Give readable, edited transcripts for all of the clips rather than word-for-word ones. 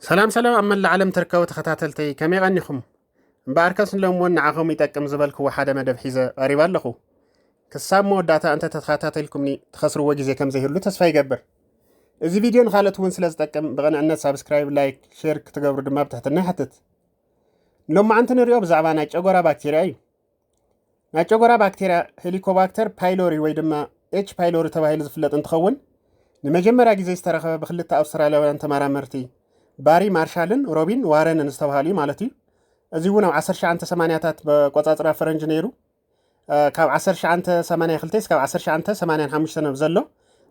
سلام سلام أما العالم تركوا تختاتلتي كم يغنيكم باركس لهم ونعهم يتكم زبالك وحدا مدب حيزة قريبا لخو كسامو داتا أنت تختاتلكمني تخسروا وجزي كم زهير له تسفى يقبر إذا فيديو نخالت ونس لازتكم بغنى عنا سابسكرايب لايك شير تقبر دماغ تحت النحتت لما عندنا ريوب زعبانا أجورا باكتيريا أي أجورا باكتيريا هيليكوباكتر بايلوري ويدما اتش بايلوري تباهي لزفلت انتخون لمجمرا جزي استرخبه بخلطة أستراليا وانت مرامرتي باري مارشالن روبين وارن نستوهالي مالتي ازيونا 10 بقطاطرا فرنج نيرو كاب 10 خلتيس كاب 10 نبزلو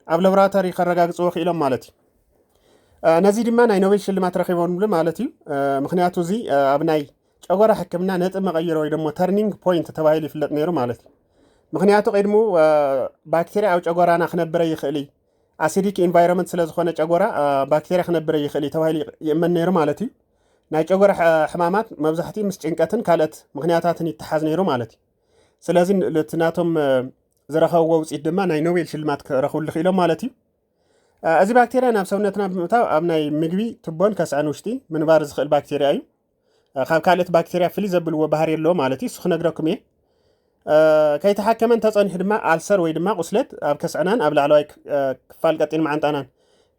اب لابراتوري خرغاغصو خيلم مالتي نزي دما ناي نوبل شلمات رخيبون بل مالتي مخنياتو زي ابناي ጨጓራ ሕክምና ነጥብ መቀየር ወይ ደግሞ ተርኒንግ ፖይንት ተባሂሉ ይፍለጥ ነይሩ ማለት ምክንያቱ ቀድሞ ባክቴሪያ አው ጨጓራና ክነብረ ይኽእል አሲዲክ ኢንቫይሮንመንት ስለዝኾነ ጨጓራ ባክቴሪያ ክነብረ ይኽእል ተባሂሉ ይእመን ነይሩ ማለት እዩ ናይ ጨጓራ ሕማማት መብዛሕትኡ ምስ ጭንቀትን ካልኦት ምክንያታትን ይተሓዝ ነይሩ ማለት እዩ ስለዚ ለትናቶም ዝረኸብዎ ውፅኢት ድማ ናይ ኖቤል ሽልማት ክረኽብሉ ክኢሎም ማለት እዩ እዚ ባክቴሪያ ናብ ሰውነትና ብምእታው ኣብ ናይ ምግቢ ትቦን ከስዕን ውሽጢ ምንባር ዝኽእል ባክቴሪያ እዩ ካብ ካልኦት ባክቴሪያ ፍልይ ዘብልዎ ባህሪ ኣለዎ ማለት እዩ ስኽነግረኩም እየ ከይተሓከመን ተጸኒሕ ድማ አልሰር ወይ ድማ ቁስለት ኣብ ከስዕናን ኣብ ላዕለዋይ ክፋል ቀጢን ማዓንጣናን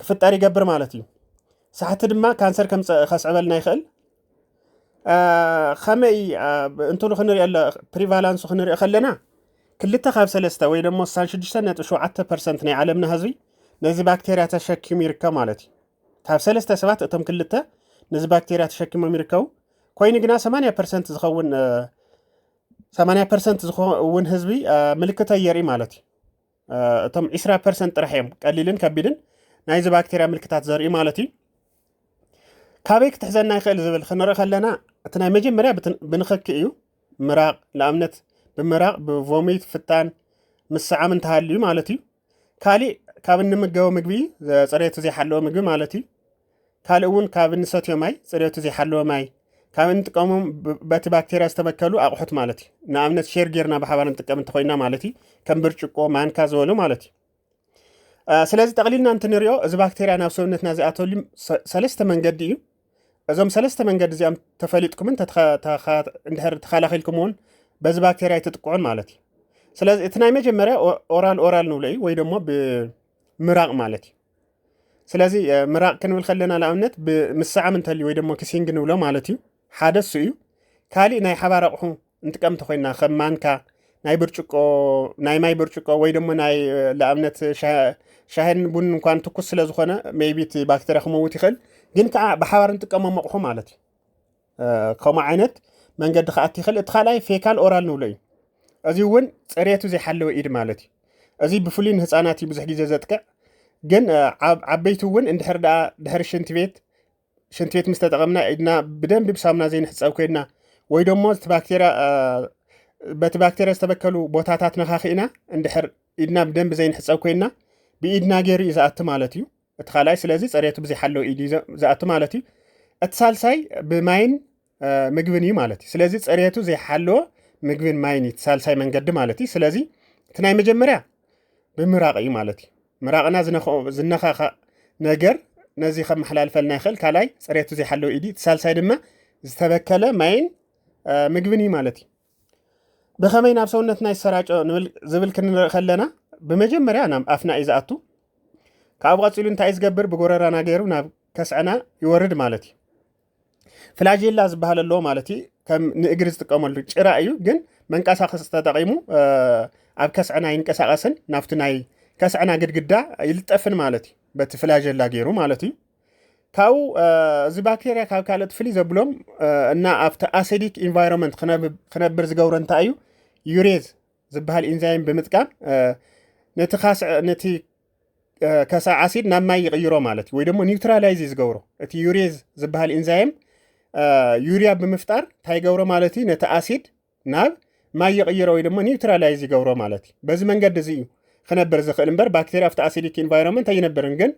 ክፍጠር ይገብር ማለት እዩ ሳሕቲ ድማ ካንሰር ከም ከስዕበልና ይኽእል ከመይ እንትሉ ክንሪኦ ፕሪቫላንሱ ክንሪኦ ከለና ክልተ ካብ ሰለስተ ወይ ደግሞ 66.7% ናይ ዓለምና ህዝቢ ነዚ ባክቴሪያ ተሸኪሙ ይርከብ ማለት እዩ ካብ ሰለስተ ሰባት እቶም ክልተ ነዚ ባክቴሪያ ተሸኪሞም ይርከቡ ኮይኑ ግና 80% ዝኸውን 80% ዝኸውን ህዝቢ ምልክታ የርኢ ማለት እዩ እቶም 20% ጥራሕ እዮም ቀሊልን ከቢድን ናይዚ ባክቴሪያ ምልክታት ዘርኢ ማለት እዩ ካበይ ክትሕዘና ይኽእል ዝብል ክንርኢ ከለና እቲ ናይ መጀመርያ ብንኽኪ እዩ ምራቕ ለኣብነት ብምራቕ ብቮሚት ፍታን ምስዓም እንተሃልዩ ማለት እዩ ካሊእ ካብ እንምገቦ ምግቢ ፅሬቱ ዘይሓለወ ምግቢ ማለት እዩ ካሊእ እውን ካብ እንሰትዮ ማይ ፅሬቱ ዘይሓለወ ማይ ካብ እንጥቀሞም በቲ ባክቴሪያ ዝተበከሉ ኣቑሑት ማለት እዩ ንኣብነት ሼር ጌርና ብሓባር እንጥቀም እንተኮይና ማለት እዩ ከም ብርጭቆ ማንካ ዝበሉ ማለት እዩ ስለዚ ጠቕሊልና እንትንሪኦ እዚ ባክቴሪያ ናብ ሰውነትና ዝኣተወሉ ሰለስተ መንገዲ እዩ እዞም ሰለስተ መንገዲ እዚኦም ተፈሊጥኩምን እንድሕር ተኸላኺልኩም እውን በዚ ባክቴሪያ ይትጥቅዑን ማለት እዩ ስለዚ እቲ ናይ መጀመርያ ኦራል ንብሎ እዩ ወይ ደግሞ ብምራቕ ማለት እዩ ስለዚ ምራቕ ክንብል ከለና ንኣብነት ብምስዓም እንተልዩ ወይ ደግሞ ክሲንግ ንብሎ ማለት እዩ ሓደ እሱ እዩ ካሊእ ናይ ሓባር ኣቑሑ እንጥቀም እንተኮይና ከም ማንካ ናይ ብርጭቆ ናይ ማይ ብርጭቆ ወይ ደግሞ ናይ ለኣብነት ሻሂን ቡን እንኳን ትኩስ ስለ ዝኾነ ሜይቢ እቲ ባክቴሪያ ክመውት ይኽእል ግን ከዓ ብሓባር እንጥቀሞም ኣቑሑ ማለት እዩ ከምኡ ዓይነት መንገዲ ከኣቲ ይኽእል እቲ ካልኣይ ፌካል ኦራል ንብሎ እዩ እዚ እውን ፅሬቱ ዘይሓለወ ኢድ ማለት እዩ እዚ ብፍሉይ ንህፃናት እዩ ብዙሕ ግዜ ዘጥቅዕ ግን ዓበይቲ እውን እንድሕር ደኣ ድሕሪ ሽንቲ ቤት ምስ ተጠቐምና ኢድና ብደንቢ ብሳሙና ዘይንሕፀብ ኮይና ወይ ደሞ እቲ ባክቴሪያ በቲ ባክቴሪያ ዝተበከሉ ቦታታት ነኻኺእና እንድሕር ኢድና ብደንቢ ዘይንሕፀብ ኮይና ብኢድና ገይሩ እዩ ዝኣቱ ማለት እዩ እቲ ካልኣይ ስለዚ ፅሬቱ ብዘይሓለወ ኢድ ዝኣቱ ማለት እዩ እቲ ሳልሳይ ብማይን ምግብን እዩ ማለት እዩ ስለዚ ፅሬቱ ዘይሓለወ ምግብን ማይን እዩ ሳልሳይ መንገዲ ማለት እዩ ስለዚ እቲ ናይ መጀመርያ ብምራቕ እዩ ማለት እዩ ምራቕና ዝነኻኻ ነገር ነዚ ከም መሓላልፈልና ይኽእል ካልኣይ ፅሬቱ ዘይሓለወ ኢድ እቲ ሳልሳይ ድማ ዝተበከለ ማይን ምግብን እዩ ማለት እዩ ብኸመይ ናብ ሰውነትና ይሰራጮ ዝብል ክንርኢ ከለና ብመጀመርያ ናብ ኣፍና እዩ ዝኣቱ ካብኡ ቀፂሉ እንታይ ዝገብር ብጎረራና ገይሩ ናብ ከስዕና ይወርድ ማለት እዩ ፍላጀላ ዝበሃል ኣለዎ ማለት እዩ ከም ንእግሪ ዝጥቀመሉ ጭራ እዩ ግን መንቀሳቐሲ ተጠቒሙ ኣብ ከስዕና ይንቀሳቐስን ናብቲ ናይ ከስዕና ግድግዳ ይልጠፍን ማለት እዩ በቲ ፍላጀላ ገይሩ ማለት እዩ ካብኡ እዚ ባክቴሪያ ካብ ካልኦት ፍልይ ዘብሎም እና ኣብቲ ኣሲዲክ ኢንቫይሮንመንት ክነብር ዝገብሮ እንታይ እዩ ዩሬዝ ዝበሃል ኢንዛይም ብምጥቃም ነቲ ከሳዕ ኣሲድ ናብ ማይ ይቕይሮ ማለት እዩ ወይ ደግሞ ኒውትራላይዝ ዝገብሮ እቲ ዩሬዝ ዝበሃል ኢንዛይም ዩሪያ ብምፍጣር እንታይ ይገብሮ ማለት እዩ ነቲ ኣሲድ ናብ ማይ ይቕይሮ ወይ ደግሞ ኒውትራላይዝ ይገብሮ ማለት እዩ በዚ መንገዲ እዚ እዩ ክነብር ዝኽእል እምበር ባክቴሪያ ኣብቲ ኣሲዲክ ኢንቫይሮንመንት ኣይነብርን ግን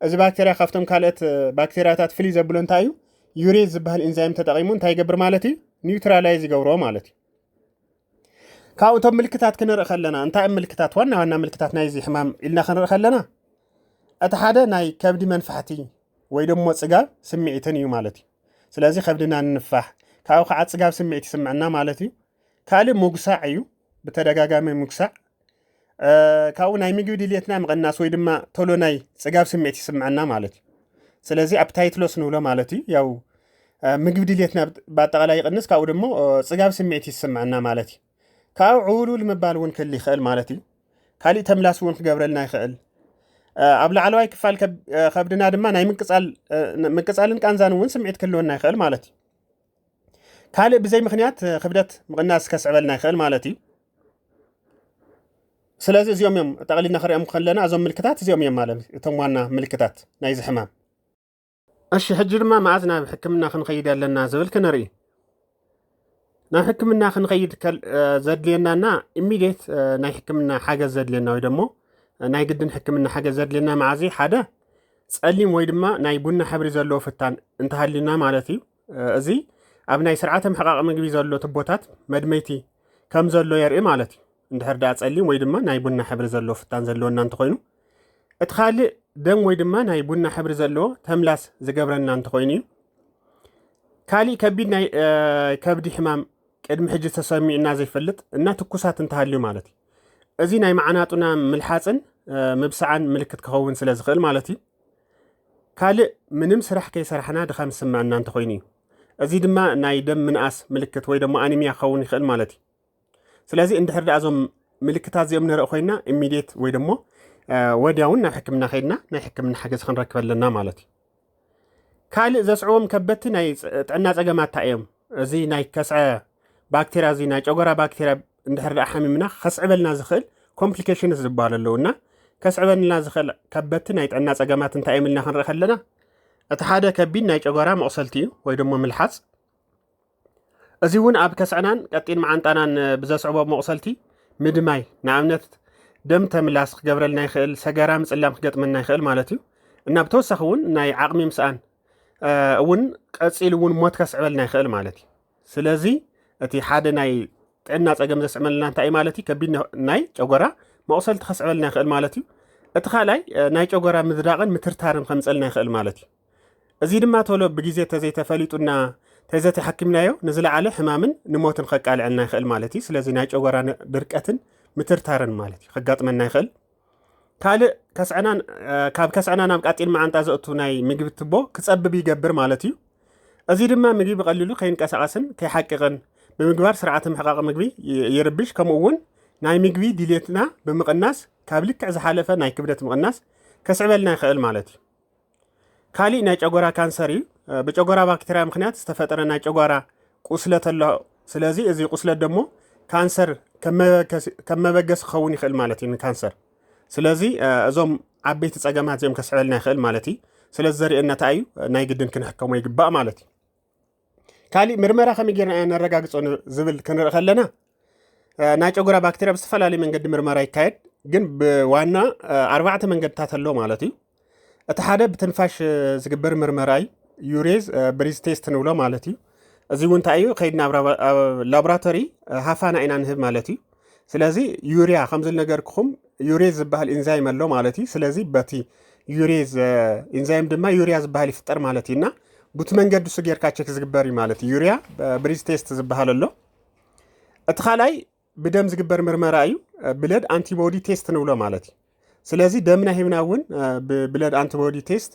እዚ ባክቴሪያ ካብቶም ካልኦት ባክቴሪያታት ፍልይ ዘብሎ እንታይ እዩ ዩሬዝ ዝበሃል ኢንዛይም ተጠቒሙ እንታይ ይገብር ማለት እዩ ኒውትራላይዝ ይገብሮ ማለት እዩ ካብኡ እቶም ምልክታት ክንርኢ ከለና እንታይ ምልክታት ዋና ምልክታት ናይዚ ሕማም ኢልና ክንርኢ ከለና እቲ ሓደ ናይ ከብዲ መንፋሕቲ ወይ ደሞ ጽጋብ ስምዒትን እዩ ማለት እዩ ስለዚ ከብድና ንፋሕ ካብኡ ከዓ ጽጋብ ስምዒት ይስምዐና ማለት እዩ ካልእ ሙግሳዕ እዩ ብተደጋጋሚ ሙግሳዕ ካብኡ ናይ ምግቢ ድልየትና ምቕናስ ወይ ድማ ቶሎ ናይ ጽጋብ ስምዒት ይስምዐና ማለት እዩ ስለዚ appetite loss ንብሎ ማለት እዩ ያው ምግቢ ድልየትና በአጠቃላይ ይቅንስ ካብኡ ደሞ ጽጋብ ስምዒት ይስምዐና ማለት እዩ ካብኡ ዕውሉል ምባል እውን ክህሊ ይኽእል ማለት እዩ ካልእ ተምላስ እውን ክገብረልና ይኽእል ኣብ ላዕለዋይ ክፋል ከብድና ድማ ናይ ምንቅጻልን ቃንዛን እውን ስምዒት ክህልወና ይኽእል ማለት እዩ ካልእ ብዘይ ምክንያት ክብደት ምቕናስ ከስዕበልና ይኽእል ማለት እዩ ስለዚ እዚኦም እዮም ጠቕሊልና ክሪኦም ከለና እዞም ምልክታት እዚኦም እዮም ማለት እቶም ዋና ምልክታት ናይዚ ሕማም እሺ ሕጂ ድማ መዓዝ ናብ ሕክምና ክንኸይድ ኣለና ዝብል ክንርኢ ናብ ሕክምና ክንኸይድ ዘድልየናና ኢሚዲየት ናይ ሕክምና ሓገዝ ዘድልየና ወይ ደሞ ናይ ግድን ሕክምና ሓገዝ ዘድልየና መዓዝ ሓደ ጸሊም ወይ ድማ ናይ ቡና ሕብሪ ዘለዎ ፍታን እንተሃሊና ማለት እዩ እዚ ኣብ ናይ ስርዓተ ምሕቃቕ ምግቢ ዘሎ ትቦታት መድመይቲ ከም ዘሎ የርኢ ማለት እዩ እንድሕር ዳ ጸሊም ወይ ድማ ናይ ቡና ሕብሪ ዘለዎ ፍታን ዘለዎና እንተኮይኑ እቲ ካልእ ደም ወይ ድማ ናይ ቡና ሕብሪ ዘለዎ ተምላስ ዝገብረና እንተኮይኑ እዩ ካልእ ከቢድ ናይ ከብዲ ሕማም ቅድሚ ሕጂ ተሰሚዕና ዘይፈልጥ እና ትኩሳት እንተሃልዩ ማለት እዩ እዚ ናይ ማዕናጡና ምልሓፅን ምብሳዓን ምልክት ክኸውን ስለ ዝኽእል ማለት እዩ ካልእ ምንም ስራሕ ከይሰራሕና ድኻም ዝስምዐና እንተኮይኑ እዩ እዚ ድማ ናይ ደም ምንኣስ ምልክት ወይ ደሞ ኣኒሚያ ክኸውን ይኽእል ማለት እዩ ስለዚ እንድሕር ዳ እዞም ምልክታት እዚኦም ንርኢ ኮይና ኢሚዲየት ወይ ደሞ ወዲያውን ናብ ሕክምና ከይድና ናይ ሕክምና ሓገዝ ክንረክብ ኣለና ማለት እዩ ካልእ ዘስዕቦም ከበድቲ ናይ ጥዕና ፀገማት እዮም እዚ ናይ ከስዐ ባክቴርያ እዚ ናይ ጨጎራ ባክቴርያ እንድሕር ዳ ሓሚምና ከስዕበልና ዝኽእል ኮምፕሊኬሽንስ ዝበሃሉ ኣለውና ከስዕበልና ዝኽእል ከበድቲ ናይ ጥዕና ፀገማት እንታይ እዮም ኢልና ክንርኢ ከለና እቲ ሓደ ከቢድ ናይ ጨጎራ መቑሰልቲ እዩ ወይ ደሞ ምልሓፅ እዚ እውን ኣብ ከስዕናን ቀጢን መዓንጣናን ብዘስዕቦ መቑሰልቲ ምድማይ ንኣብነት ደም ተምላስ ክገብረልና ይኽእል ሰገራ ምጽላም ክገጥመና ይኽእል ማለት እዩ እና ብተወሳኺ እውን ናይ ዓቕሚ ምስኣን እውን ቀፂል እውን ሞት ከስዕበልና ይኽእል ማለት እዩ ስለዚ እቲ ሓደ ናይ ጥዕና ፀገም ዘስዕበልና እንታይ እዩ ማለት እዩ ከቢድ ናይ ጨጎራ መቑሰልቲ ከስዕበልና ይኽእል ማለት እዩ እቲ ካልኣይ ናይ ጨጎራ ምዝዳቕን ምትርታርን ከምፀልና ይኽእል ማለት እዩ እዚ ድማ ቶሎ ብግዜ ተዘይተፈሊጡና ተዘይተሓኪምናዮ ንዝለዓለ ሕማምን ንሞትን ከቃልዐልና ይኽእል ማለት እዩ ስለዚ ናይ ጨጎራ ድርቀትን ምትርታርን ማለት እዩ ከጋጥመና ይኽእል ካልእ ከስዕናን ካብ ከስዕና ናብ ቃጢን መዓንጣ ዘእቱ ናይ ምግቢ ትቦ ክጸብብ ይገብር ማለት እዩ እዚ ድማ ምግቢ ብቐሊሉ ከይንቀሳቐስን ከይሓቅቕን ብምግባር ስርዓተ ምሕቃቕ ምግቢ ይርብሽ ከምኡ እውን ናይ ምግቢ ድሌትና ብምቕናስ ካብ ልክዕ ዝሓለፈ ናይ ክብደት ምቕናስ ከስዕበልና ይኽእል ማለት እዩ ካልእ ናይ ጨጎራ ካንሰር እዩ ብጨጎራ ባክቴርያ ምክንያት ዝተፈጠረ ናይ ጨጎራ ቁስለት ኣሎ ስለዚ እዚ ቁስለት ደሞ ካንሰር ከም መበገስ ክኸውን ይኽእል ማለት እዩ ንካንሰር ስለዚ እዞም ዓበይቲ ፀገማት እዚኦም ከስዕበልና ይኽእል ማለት እዩ ስለዚ ዘርእየና እንታይ እዩ ናይ ግድን ክንሕከሞ ይግባእ ማለት እዩ ካልእ ምርመራ ከመይ ጌርና ነረጋግፆ ዝብል ክንርኢ ከለና ናይ ጨጎራ ባክቴርያ ብዝተፈላለዩ መንገዲ ምርመራ ይካየድ ግን ብዋና 4 መንገድታት ኣሎ ማለት እዩ እቲ ሓደ ብትንፋሽ ዝግበር ምርመራ እዩ ዩሬዝ ብሪዝ ቴስት ንብሎ ማለት እዩ እዚ እውን እንታይ እዩ ከይድና ኣብ ላቦራቶሪ ሃፋና ኢና ንህብ ማለት እዩ ስለዚ ዩሪያ ከምዚ ነገርክኹም ዩሬዝ ዝበሃል ኢንዛይም ኣሎ ማለት እዩ ስለዚ በቲ ዩሬዝ ኢንዛይም ድማ ዩሪያ ዝበሃል ይፍጠር ማለት እዩና ቡቲ መንገዲ እሱ ጌርካ ቼክ ዝግበር እዩ ማለት እዩ ዩሪያ ብሪዝ ቴስት ዝበሃል ኣሎ እቲ ካልኣይ ብደም ዝግበር ምርመራ እዩ ብለድ አንቲቦዲ ቴስት ንብሎ ማለት እዩ ስለዚ ደምና ሂብና እውን ብብለድ አንቲቦዲ ቴስት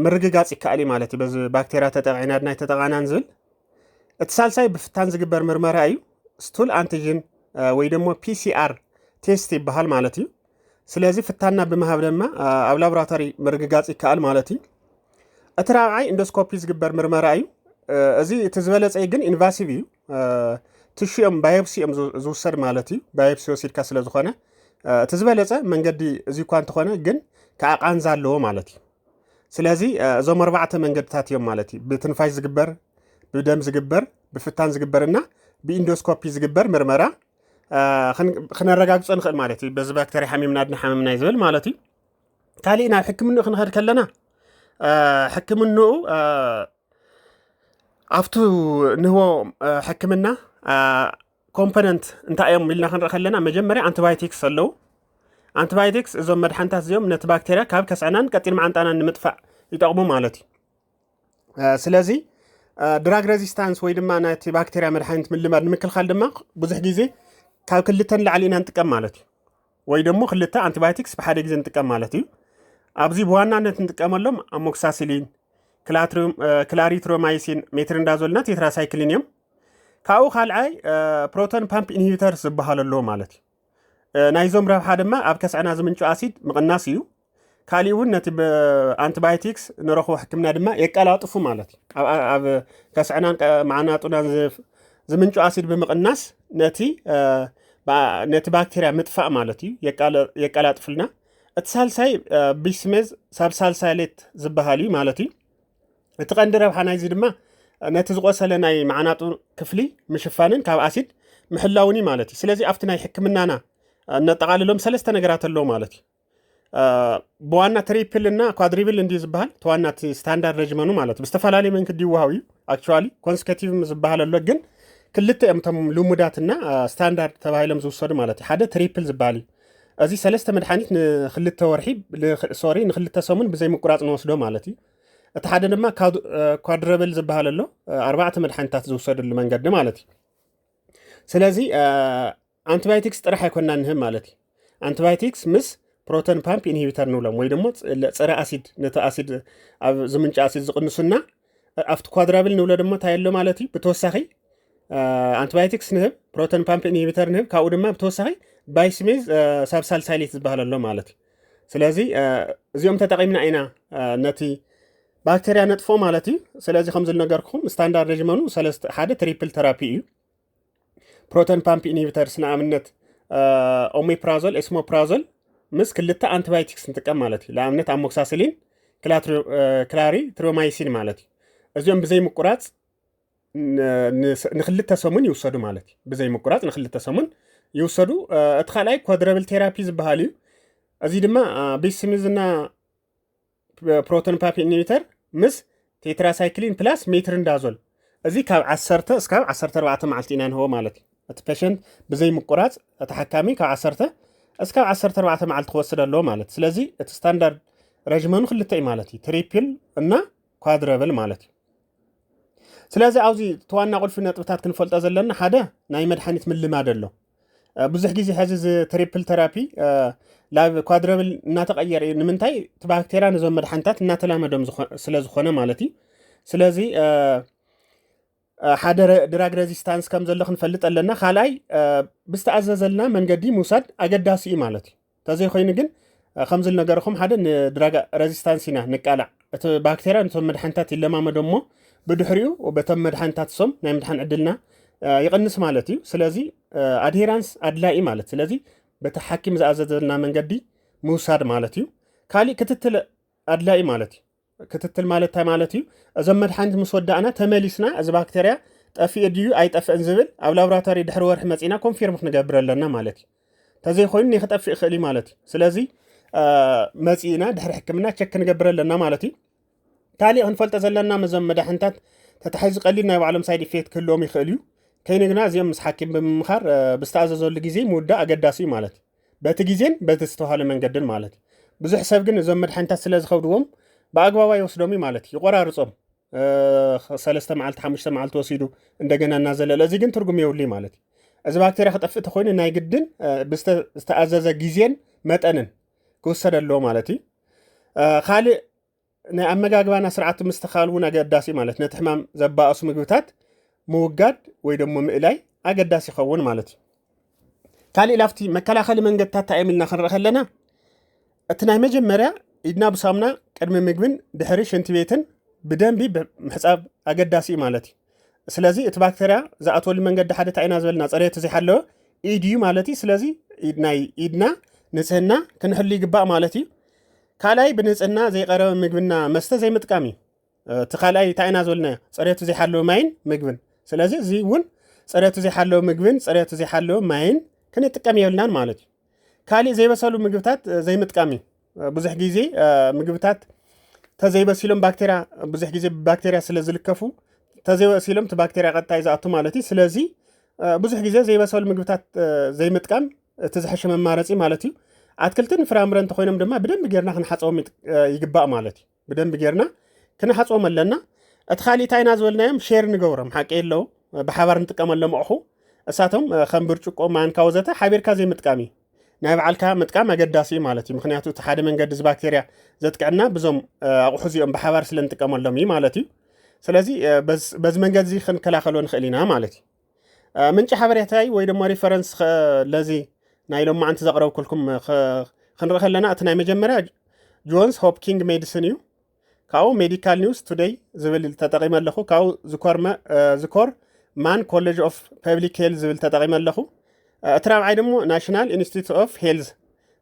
ምርግጋጽ ይከኣል ማለት እዩ በዚ ባክቴርያ ተጠቂዕና ድናይ ተጠቃናን ዝብል እቲ ሳልሳይ ብፍታን ዝግበር ምርመራ እዩ ስቱል አንቲጅን ወይ ደሞ ፒሲአር ቴስት ይበሃል ማለት እዩ ስለዚ ፍታንና ብምሃብ ድማ ኣብ ላቦራቶሪ ምርግጋጽ ይከኣል ማለት እዩ እቲ ራብዓይ ኢንዶስኮፒ ዝግበር ምርመራ እዩ እዚ እቲ ዝበለፀ ግን ኢንቫሲቭ እዩ ትሽኦም ባዮፕሲኦም ዝውሰድ ማለት እዩ ባዮፕሲ ወሲድካ ስለ ዝኾነ እቲ ዝበለፀ መንገዲ እዚ እኳ እንተኾነ ግን ከዓ ቃንዛ ኣለዎ ማለት እዩ ስለዚ እዞም 4 መንገድታት እዮም ማለት እዩ ብትንፋሽ ዝግበር ብደም ዝግበር ብፍታን ዝግበርና ብኢንዶስኮፒ ዝግበር ምርመራ ክነረጋግፆ ንኽእል ማለት እዩ በዚ ባክቴርያ ሓሚምና ድና ሓሚምና ዝብል ማለት እዩ ካልእ ናብ ሕክምንኡ ክንኸድ ከለና ሕክምንኡ ኣብቱ ንህቦ ሕክምና ኮምፖነንት እንታይ እዮም ኢልና ክንርኢ ከለና መጀመርያ አንቲባዮቲክስ ኣለዉ አንቲባዮቲክስ እዞም መድሓኒታት እዚኦም ነቲ ባክቴርያ ካብ ከስዕናን ቀጢን መዓንጣናን ንምጥፋእ يطقموا مالتي سلازي دراج ريزيستانس ወይ ድማ ናቲ ባክቴሪያ መድሓኒት ምልማድ ንምክልኻል ድማ ብዙሕ ግዜ ካብ ክልተን ላዕሊና እንጥቀም ማለት እዩ ወይ ደግሞ ክልተ አንቲባዮቲክስ በሓደ ግዜ እንጥቀም ማለት እዩ ኣብዚ በዋናነት እንጥቀመሎም አሞክሳሲሊን ክላሪትሮማይሲን ሜትሮንዳዞልና ቴትራሳይክሊን እዮም ካብኡ ካልዓይ ፕሮቶን ፓምፕ ኢንሂቢተርስ ዝበሃል ኣሎ ማለት እዩ ናይዞም ረብሓ ድማ ኣብ ከስዕና ዝምንጩ አሲድ ምቕናስ እዩ ካሊውን ነቲ አንቲባዮቲክስ ንረኽቦ ሕክምና ድማ የቀላጥፉ ማለት እዩ ኣብ ከስዕናን ማዕናጡናን ዝምንጩ አሲድ ብምቕናስ ነቲ ባክቴሪያ ምጥፋእ ማለት እዩ የቀላጥፍልና እቲ ሳልሳይ ቢስሜዝ ሳብሳልሳሌት ዝበሃል እዩ ማለት እዩ እቲ ቀንዲ ረብሓ ናይዚ ድማ ነቲ ዝቆሰለ ናይ ማዕናጡ ክፍሊ ምሽፋንን ካብ አሲድ ምሕላውኒ ማለት እዩ ስለዚ ኣብቲ ናይ ሕክምናና ነጠቃልሎም ሰለስተ ነገራት ኣለዎ ማለት እዩ በዋና ትሪፕል እና ኳድሪብል እንዲ ዝበሃል ተዋናት ስታንዳርድ ረጅመኑ ማለት ብዝተፈላለየ መንገዲ ይወሃብ እዩ አክቹዋሊ ኮንሰኪቲቭ ዝበሃል ኣሎ ግን ክልተ እምቶም ልሙዳትና ስታንዳርድ ተባሂሎም ዝውሰዱ ማለት እዩ ሓደ ትሪፕል ዝበሃል እዩ እዚ ሰለስተ መድሓኒት ንክልተ ወርሒ ንክልተ ሰሙን ብዘይ ምቁራፅ ንወስዶ ማለት እዩ እቲ ሓደ ድማ ኳድሪብል ዝበሃል ኣሎ ኣርባዕተ መድሓኒታት ዝውሰድሉ መንገዲ ማለት እዩ ስለዚ አንቲባዮቲክስ ጥራሕ ኣይኮንና ንህብ ማለት እዩ አንቲባዮቲክስ ምስ ፕሮቶን ፓምፕ ኢንሂቢተር ንብሎም ወይ ደግሞ ፀረ አሲድ ነቲ አሲድ ኣብ ዝምንጭ አሲድ ዝቅንሱና ኣብቲ ኳድራብል ንብሎ ድማ ታየሎ ማለት እዩ ብተወሳኺ አንቲባዮቲክስ ንህብ ፕሮቶን ፓምፕ ኢንሂቢተር ንህብ ካብኡ ድማ ብተወሳኺ ባይስሜዝ ሳብሳልሳይሌት ዝበሃል ኣሎ ማለት እዩ ስለዚ እዚኦም ተጠቂምና ኢና ነቲ ባክቴሪያ ነጥፎ ማለት እዩ ስለዚ ከም ዝነገርኩም ስታንዳርድ ረጅመኑ ሰለስተ ሓደ ትሪፕል ቴራፒ እዩ ፕሮቶን ፓምፕ ኢንሂቢተርስ ንኣብነት ኦሜፕራዞል ኤስሞፕራዞል ምስ ክልተ አንቲባዮቲክስ እንጥቀም ማለት እዩ ለኣብነት አሞክሳሲሊን ክላሪትሮማይሲን ማለት እዩ እዚኦም ብዘይ ምቁራፅ ንክልተ ሰሙን ይውሰዱ ማለት እዩ ብዘይ ምቁራፅ ንክልተ ሰሙን ይውሰዱ እቲ ካልኣይ ኳድራብል ቴራፒ ዝበሃል እዩ እዚ ድማ ቢስሚዝና ፕሮቶን ፓምፕ ኢንሂቢተር ምስ ቴትራሳይክሊን ፕላስ ሜትሮንዳዞል እዚ ካብ 10 እስካብ 14 መዓልቲ ኢና ንህቦ ማለት እዩ እቲ ፔሸንት ብዘይ ምቁራፅ እቲ ሓካሚ ካብ 10 እስካብ 14 መዓልቲ ክወስድ ኣለዎ ማለት ስለዚ እቲ ስታንዳርድ ረጅመኑ ክልተ እዩ ማለት እዩ ትሪፕል እና ኳድራብል ማለት እዩ ስለዚ ኣብዚ ተዋና ቁልፊ ነጥብታት ክንፈልጦ ዘለና ሓደ ናይ መድሓኒት ምልማድ ኣሎ ብዙሕ ግዜ ሕዚ ትሪፕል ቴራፒ ላብ ኳድራብል እናተቀየረ እዩ ንምንታይ እቲ ባክቴሪያ ነዞም መድሓኒታት እናተላመዶም ስለዝኾነ ማለት እዩ ስለዚ ሓደ ድራግ ሬዚስታንስ ከም ዘሎ ክንፈልጥ ኣለና ካልኣይ ብዝተኣዘዘልና መንገዲ ምውሳድ ኣገዳሲ እዩ ማለት እዩ ተዘይኮይኑ ግን ከም ዝነገርኩም ሓደ ንድራግ ሬዚስታንስ ኢና ንቃላዕ እቲ ባክቴሪያ ነቶም መድሓኒታት ይለማመዶ እሞ ብድሕሪኡ በቶም መድሓኒታት ሶም ናይ ምድሓን ዕድልና ይቕንስ ማለት እዩ ስለዚ ኣድሄራንስ ኣድላኢ ማለት ስለዚ በቲ ሓኪም ዝኣዘዘልና መንገዲ ምውሳድ ማለት እዩ ካሊእ ክትትል ኣድላኢ ማለት እዩ ክትትል ማለት እንታይ ማለት እዩ እዞም መድሓኒት ምስ ወዳእና ተመሊስና እዚ ባክቴሪያ ጠፊኡ ድዩ ኣይጠፍእን ዝብል ኣብ ላቦራቶሪ ድሕሪ ወርሒ መፂና ኮንፊርም ክንገብር ኣለና ማለት እዩ ተዘይኮይኑ ንክጠፍእ ይኽእል እዩ ማለት እዩ ስለዚ መፂና ድሕሪ ሕክምና ቸክ ክንገብር ኣለና ማለት እዩ ካሊእ ክንፈልጦ ዘለና መዞም መድሓኒታት ተታሒዙ ቀሊል ናይ ባዕሎም ሳይድ ኢፌክት ክህልዎም ይኽእል እዩ ከይኒ ግና እዚኦም ምስ ሓኪም ብምምኻር ብዝተኣዘዘሉ ግዜ ምውዳእ ኣገዳሲ እዩ ማለት እዩ በቲ ግዜን በቲ ዝተባሃለ መንገድን ማለት እዩ ብዙሕ ሰብ ግን እዞም መድሓኒታት ስለ ዝኸብድዎም በአግባባ ይወስዶም ማለት እዩ ይቆራርጾም 3 መዓልቲ 5 መዓልቲ ወሲዱ እንደገና እናዘለለ እዚ ግን ትርጉም የውልይ ማለት እዩ እዚ ባክቴሪያ ክጠፍእ ተኮይኑ ናይ ግድን ብዝተኣዘዘ ግዜን መጠንን ክውሰድ ኣለዎ ማለት እዩ ካሊእ ናይ ኣመጋግባና ስርዓት ምስትኻል እውን ኣገዳሲ ማለት ነቲ ሕማም ዘባእሱ ምግብታት ምውጋድ ወይ ደግሞ ምእላይ ኣገዳሲ ይኸውን ማለት እዩ ካሊእ ላፍቲ መከላኸሊ መንገድታት ታይምልና ክንርኢ ከለና እቲ ናይ መጀመርያ ኢድና ብሳሙና ቅድሚ ምግብን ድሕሪ ሽንቲ ቤትን ብደንቢ ምሕፃብ ኣገዳሲ ማለት እዩ ስለዚ እቲ ባክቴሪያ ዝኣትወሉ መንገዲ ሓደ ታይና ዝበልና ፀሬቱ ዘይሓለወ ኢድ እዩ ማለት እዩ ስለዚ ናይ ኢድና ንፅህና ክንሕሉ ይግባእ ማለት እዩ ካልኣይ ብንፅህና ዘይቀረበ ምግብና መስተ ዘይምጥቃም እዩ እቲ ካልኣይ ታይና ዝበልና ፀሬቱ ዘይሓለወ ማይን ምግብን ስለዚ እዚ እውን ፀሬቱ ዘይሓለወ ምግብን ፀሬቱ ዘይሓለወ ማይን ክንጥቀም የብልናን ማለት እዩ ካሊእ ዘይበሰሉ ምግብታት ዘይምጥቃም እዩ ብዙሕ ግዜ ምግብታት ተዘይበሲሎም ባክቴሪያ ብዙሕ ግዜ ባክቴሪያ ስለ ዝልከፉ ተዘይበሲሎም እቲ ባክቴሪያ ቀጣይ ዝኣቱ ማለት እዩ ስለዚ ብዙሕ ግዜ ዘይበሰሉ ምግብታት ዘይምጥቃም እቲ ዝሕሸ መማረፂ ማለት እዩ ኣትክልትን ፍራምረን ተኮይኖም ድማ ብደንብ ጌርና ክንሓፀቦም ይግባእ ማለት እዩ بدن بجرنا كنا حصوم لنا اتخالي تاينا زولنايم شير نغورم حقي لو بحبار نتقملهم اخو اساتهم خنبرچقو مان كاوزته حبيركا زي متقامي ናይ ባዓልካ ምጥቃም አገዳሲ ማለት እዩ ምክንያቱ ተሓደ መንገዲ ባክቴሪያ ዘጥቅዕና ብዙም አቁሑዚኦም በሓባር ስለንጥቀመሎም እዩ ማለት እዩ ስለዚ በዚ መንገዲ እዚ ክንከላኸሎ ንኽእሊና ማለት እዩ ምንጭ ሓበሬታይ ወይ ደሞ ሪፈረንስ ለዚ ናይ ሎም ማዓንቲ ዘቅረብኩልኩም ክንርኢ ከለና እቲ ናይ መጀመርያ ጆንስ ሆፕኪንግ ሜዲሲን እዩ ካው ሜዲካል ኒውስ ቱዴይ ዝብል ተጠቂመ ኣለኹ ካው ዝኮር ማን ኮሌጅ ኦፍ ፐብሊክ ሄልዝ ዝብል ተጠቂመ ኣለኹ اترابعي دمو ناشنال انستيتيوت اوف هيلز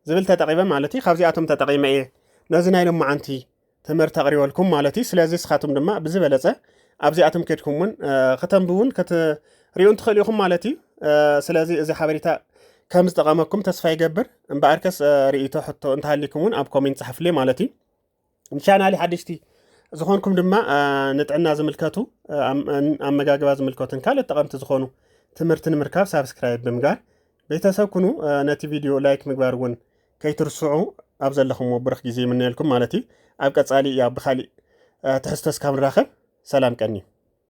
زبل تقريبا مالتي خابزياتهم تقريبا ايه نازناي لهم معنتي تمر تقريبا مالتي سلازي سخاتهم دما بزبلصه ابزياتهم كدكمون ختم بون كت ريون تخليكم مالتي سلازي اذا حبريتا كم استقامكم تسفا يقبر امباركس ريتو حتى انت هليكمون اب كومنت صحف لي مالتي ان شاء الله حدشتي زخونكم دما نطعنا زملكاتو امغاغبا زملكاتن كاله تقمت زخونو تمرتن مركاب سبسكرايب بمغار ቤተሰብ ኩኑ ነቲ ቪዲዮ ላይክ ምግባርውን ከይትርስዑ ኣብዘለኹም ወብረኽ ጊዜ ምንልኩም ማለት እዩ ኣብ ቀጻሊ ያ ብኻሊ ተሕስተስ ካምራኸብ ሰላም ቀኒ